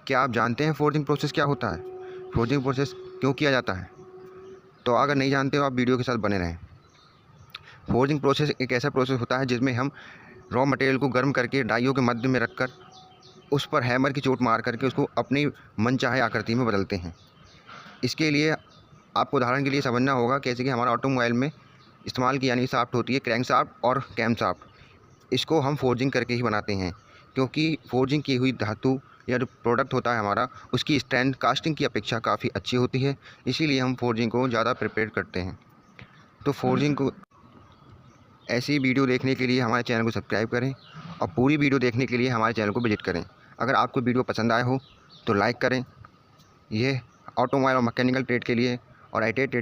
क्या आप जानते हैं फोर्जिंग प्रोसेस क्या होता है? फोर्जिंग प्रोसेस क्यों किया जाता है? तो अगर नहीं जानते हो आप वीडियो के साथ बने रहें। फोर्जिंग प्रोसेस एक ऐसा प्रोसेस होता है जिसमें हम रॉ मटेरियल को गर्म करके डाइयों के मध्य में रखकर उस पर हैमर की चोट मार करके उसको अपनी मनचाहे आकृति में बदलते हैं। इसके लिए आपको उदाहरण के लिए समझना होगा कैसे कि हमारा ऑटोमोबाइल में इस्तेमाल की जाने शाफ्ट होती है क्रैंक शाफ्ट और कैम शाफ्ट। इसको हम फोर्जिंग करके ही बनाते हैं, क्योंकि फोर्जिंग की हुई धातु या जो प्रोडक्ट होता है हमारा, उसकी स्ट्रेंथ कास्टिंग की अपेक्षा काफ़ी अच्छी होती है। इसीलिए हम फोर्जिंग को ज़्यादा प्रिपेयर करते हैं। तो फोर्जिंग को ऐसी वीडियो देखने के लिए हमारे चैनल को सब्सक्राइब करें और पूरी वीडियो देखने के लिए हमारे चैनल को विजिट करें। अगर आपको वीडियो पसंद आए हो तो लाइक करें। यह ऑटोमोबाइल और मैकेनिकल ट्रेड के लिए और ITI ट्रेड